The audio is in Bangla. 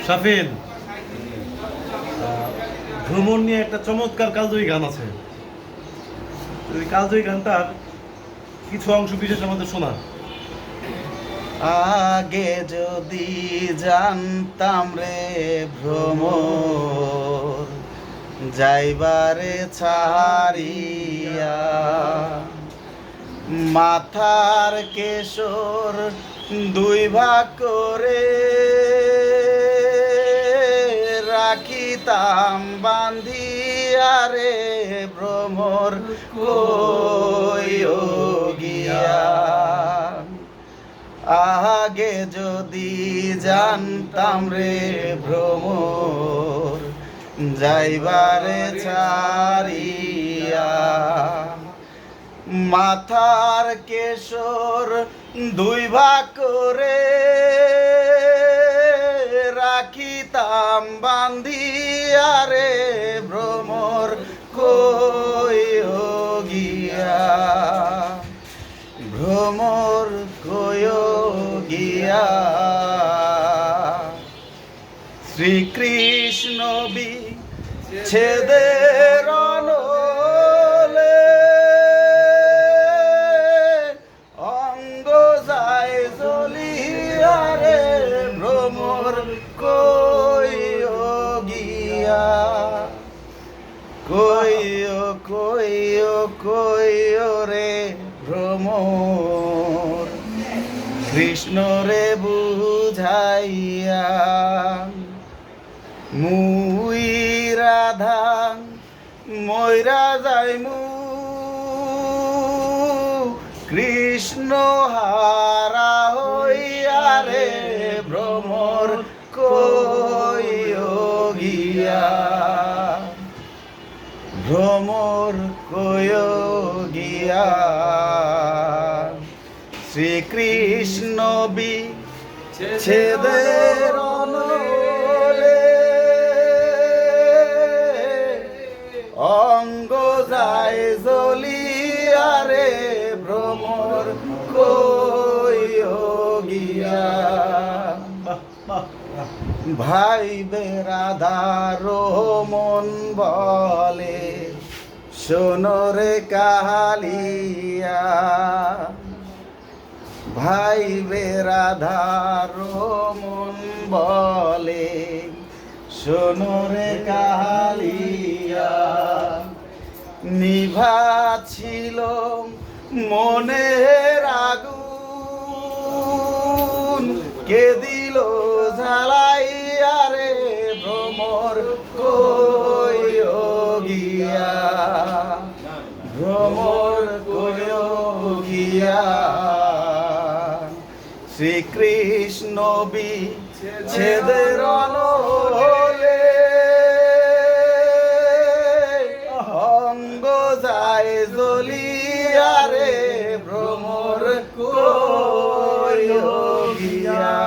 শাফিন, ভ্রমণ নিয়ে একটা চমৎকার কালজয়ী গান আছে। ওই কালজয়ী গানটার কিছু অংশ বিশেষ আমাদের শোনা। আগে যদি জানতাম রে ভ্রমর যাইবারে ছাড়িয়া, মাথার কেশর দুই ভাগ করে রাখিতাম বান্ধিয়া রে ভ্রমর কইও গিয়া। আগে যদি জানতাম রে ভ্রমর যাইবারে ছাড়িয়া, মাথার কেশর দুই ভাগ করে রাখিতাম বান্ধিয়া রে ভ্রমর কইও গিয়া। ভ্রমর কইও গিয়া। শ্রীকৃষ্ণ বিচ্ছেদের অনলে অঙ্গ যায় জ্বলিয়া রে ভ্রমর কইও গিয়া। কইও কইও কইও রে ভ্রমর কৃষ্ণ রে বুঝাইয়া। মুই রাধা ময়রা যাইমু কৃষ্ণ হারা হইয়া রে ভ্রমর কইও গিয়া। ভ্রমর কইও গিয়া। শ্রীকৃষ্ণ বিচ্ছেদের অনলে অঙ্গ যায় জ্বলিয়া রে ভ্রমর কইও গিয়া। ভাই বেরাধার মন বলে শোনো রে কাহালিয়া। ভাই বেরাধার মন বলে শোনো রে কাহালিয়া। নিভা ছিল মনের আগুন কে দিল জ্বালাইয়া রে ভ্রমর কইও গিয়া। ভ্রমর কইও গিয়া। শ্রীকৃষ্ণ বিচ্ছেদের অনলে অঙ্গ যায় জ্বলিয়া রে ভ্রমর কইও গিয়া।